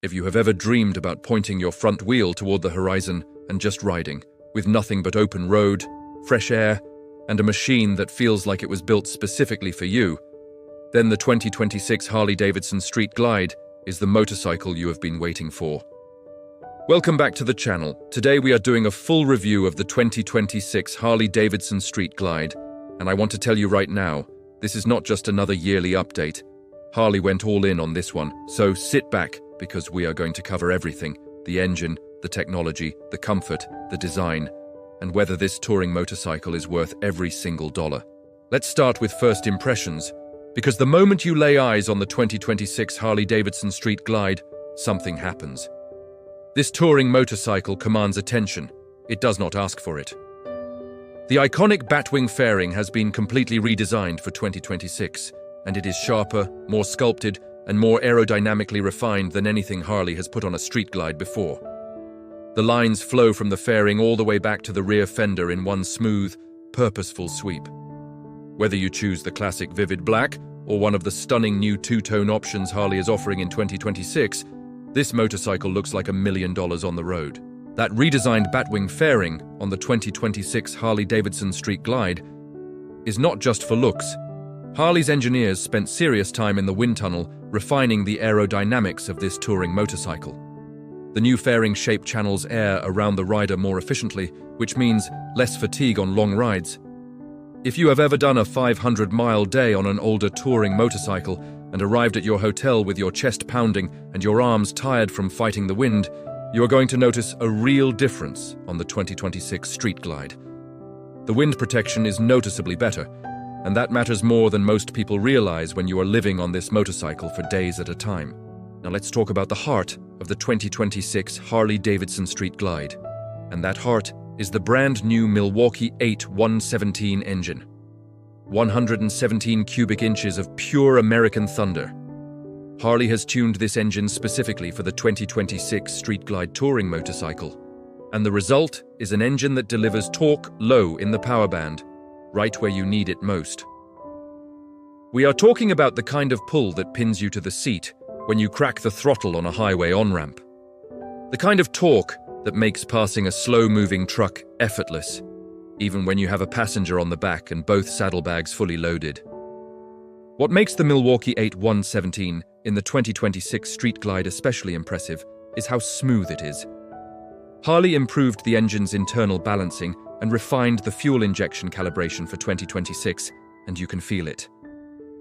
If you have ever dreamed about pointing your front wheel toward the horizon and just riding, with nothing but open road, fresh air, and a machine that feels like it was built specifically for you, then the 2026 Harley-Davidson Street Glide is the motorcycle you have been waiting for. Welcome back to the channel. Today we are doing a full review of the 2026 Harley-Davidson Street Glide, and I want to tell you right now, this is not just another yearly update. Harley went all in on this one, so sit back because we are going to cover everything: the engine, the technology, the comfort, the design, and whether this touring motorcycle is worth every single dollar. Let's start with first impressions, because the moment you lay eyes on the 2026 Harley-Davidson Street Glide, something happens. This touring motorcycle commands attention. It does not ask for it. The iconic Batwing fairing has been completely redesigned for 2026, and it is sharper, more sculpted, and more aerodynamically refined than anything Harley has put on a Street Glide before. The lines flow from the fairing all the way back to the rear fender in one smooth, purposeful sweep. Whether you choose the classic vivid black or one of the stunning new two-tone options Harley is offering in 2026, this motorcycle looks like $1 million on the road. That redesigned Batwing fairing on the 2026 Harley-Davidson Street Glide is not just for looks. Harley's engineers spent serious time in the wind tunnel refining the aerodynamics of this touring motorcycle. The new fairing shape channels air around the rider more efficiently, which means less fatigue on long rides. If you have ever done a 500-mile day on an older touring motorcycle and arrived at your hotel with your chest pounding and your arms tired from fighting the wind, you are going to notice a real difference on the 2026 Street Glide. The wind protection is noticeably better, and that matters more than most people realize when you are living on this motorcycle for days at a time. Now let's talk about the heart of the 2026 Harley-Davidson Street Glide. And that heart is the brand new Milwaukee-Eight 117 engine. 117 cubic inches of pure American thunder. Harley has tuned this engine specifically for the 2026 Street Glide touring motorcycle. And the result is an engine that delivers torque low in the power band, right where you need it most. We are talking about the kind of pull that pins you to the seat when you crack the throttle on a highway on-ramp. The kind of torque that makes passing a slow-moving truck effortless, even when you have a passenger on the back and both saddlebags fully loaded. What makes the Milwaukee-Eight 117 in the 2026 Street Glide especially impressive is how smooth it is. Harley improved the engine's internal balancing and refined the fuel injection calibration for 2026, and you can feel it.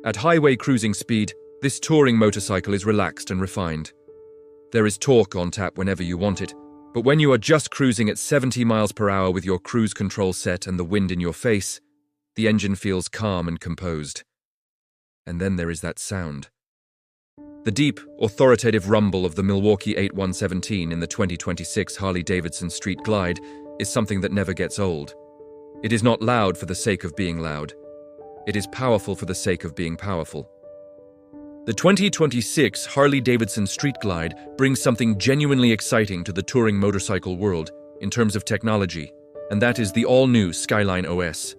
At highway cruising speed, this touring motorcycle is relaxed and refined. There is torque on tap whenever you want it, but when you are just cruising at 70 miles per hour with your cruise control set and the wind in your face, the engine feels calm and composed. And then there is that sound. The deep, authoritative rumble of the Milwaukee-Eight 117 in the 2026 Harley-Davidson Street Glide is something that never gets old. It is not loud for the sake of being loud. It is powerful for the sake of being powerful. The 2026 Harley-Davidson Street Glide brings something genuinely exciting to the touring motorcycle world in terms of technology, and that is the all-new Skyline OS.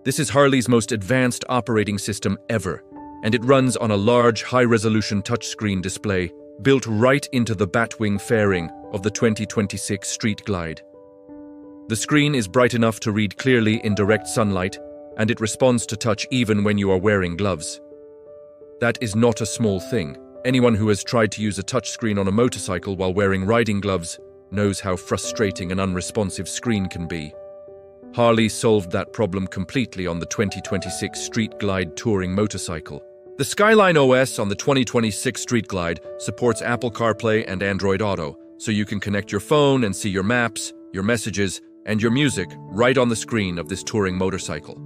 This is Harley's most advanced operating system ever, and it runs on a large, high-resolution touchscreen display built right into the Batwing fairing of the 2026 Street Glide. The screen is bright enough to read clearly in direct sunlight, and it responds to touch even when you are wearing gloves. That is not a small thing. Anyone who has tried to use a touchscreen on a motorcycle while wearing riding gloves knows how frustrating an unresponsive screen can be. Harley solved that problem completely on the 2026 Street Glide touring motorcycle. The Skyline OS on the 2026 Street Glide supports Apple CarPlay and Android Auto, so you can connect your phone and see your maps, your messages, and your music right on the screen of this touring motorcycle.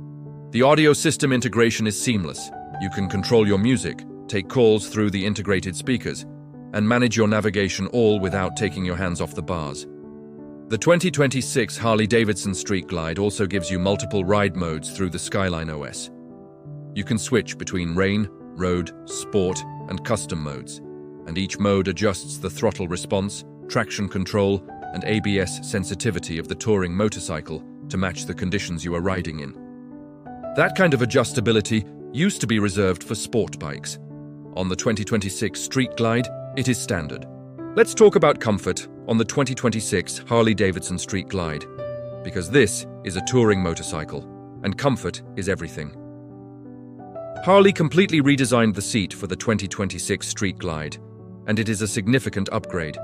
The audio system integration is seamless. You can control your music, take calls through the integrated speakers, and manage your navigation all without taking your hands off the bars. The 2026 Harley-Davidson Street Glide also gives you multiple ride modes through the Skyline OS. You can switch between rain, road, sport, and custom modes, and each mode adjusts the throttle response, traction control, and ABS sensitivity of the touring motorcycle to match the conditions you are riding in. That kind of adjustability used to be reserved for sport bikes. On the 2026 Street Glide, it is standard. Let's talk about comfort on the 2026 Harley-Davidson Street Glide, because this is a touring motorcycle, and comfort is everything. Harley completely redesigned the seat for the 2026 Street Glide, and it is a significant upgrade.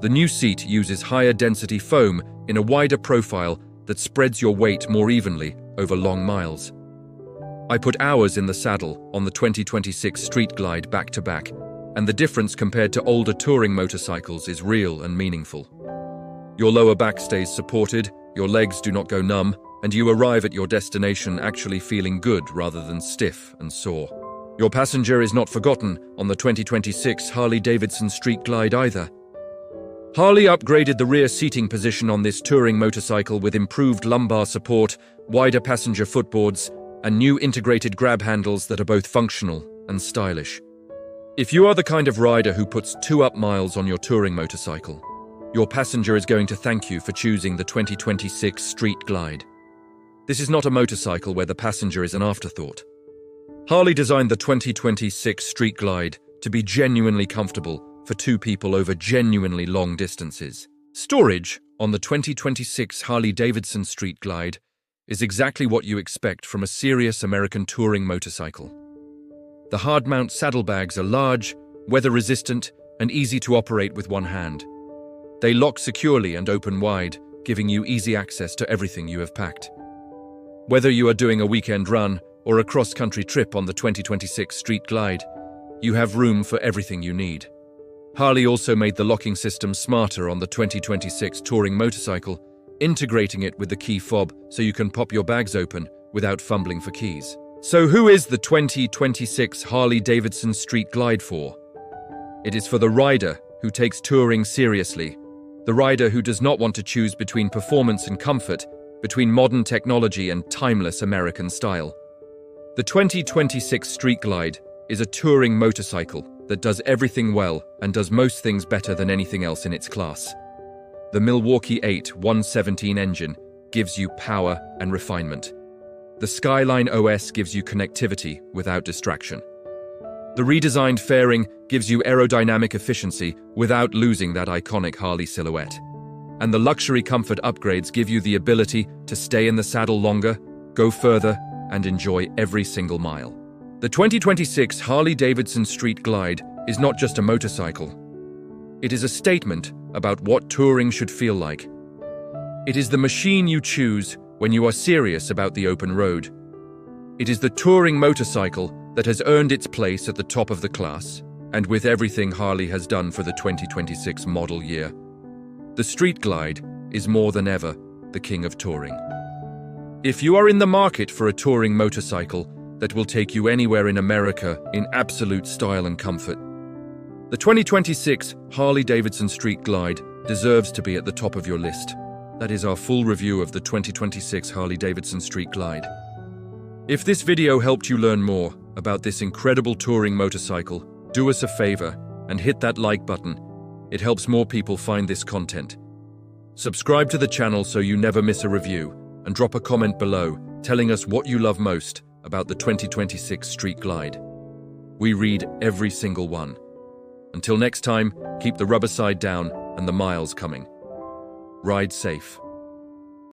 The new seat uses higher density foam in a wider profile that spreads your weight more evenly over long miles. I put hours in the saddle on the 2026 Street Glide back to back, and the difference compared to older touring motorcycles is real and meaningful. Your lower back stays supported, your legs do not go numb, and you arrive at your destination actually feeling good rather than stiff and sore. Your passenger is not forgotten on the 2026 Harley-Davidson Street Glide either. Harley upgraded the rear seating position on this touring motorcycle with improved lumbar support, wider passenger footboards, and new integrated grab handles that are both functional and stylish. If you are the kind of rider who puts 2 up miles on your touring motorcycle, your passenger is going to thank you for choosing the 2026 Street Glide. This is not a motorcycle where the passenger is an afterthought. Harley designed the 2026 Street Glide to be genuinely comfortable for 2 people over genuinely long distances. Storage on the 2026 Harley-Davidson Street Glide is exactly what you expect from a serious American touring motorcycle. The hard-mount saddlebags are large, weather-resistant, and easy to operate with one hand. They lock securely and open wide, giving you easy access to everything you have packed. Whether you are doing a weekend run or a cross-country trip on the 2026 Street Glide, you have room for everything you need. Harley also made the locking system smarter on the 2026 touring motorcycle, integrating it with the key fob so you can pop your bags open without fumbling for keys. So who is the 2026 Harley-Davidson Street Glide for? It is for the rider who takes touring seriously, the rider who does not want to choose between performance and comfort, between modern technology and timeless American style. The 2026 Street Glide is a touring motorcycle that does everything well and does most things better than anything else in its class. The Milwaukee-Eight 117 engine gives you power and refinement. The Skyline OS gives you connectivity without distraction. The redesigned fairing gives you aerodynamic efficiency without losing that iconic Harley silhouette. And the luxury comfort upgrades give you the ability to stay in the saddle longer, go further, and enjoy every single mile. The 2026 Harley-Davidson Street Glide is not just a motorcycle. It is a statement about what touring should feel like. It is the machine you choose when you are serious about the open road. It is the touring motorcycle that has earned its place at the top of the class, and with everything Harley has done for the 2026 model year, the Street Glide is more than ever the king of touring. If you are in the market for a touring motorcycle that will take you anywhere in America in absolute style and comfort, the 2026 Harley-Davidson Street Glide deserves to be at the top of your list. That is our full review of the 2026 Harley-Davidson Street Glide. If this video helped you learn more about this incredible touring motorcycle, do us a favor and hit that like button. It helps more people find this content. Subscribe to the channel so you never miss a review, and drop a comment below telling us what you love most about the 2026 Street Glide. We read every single one. Until next time, keep the rubber side down and the miles coming. Ride safe.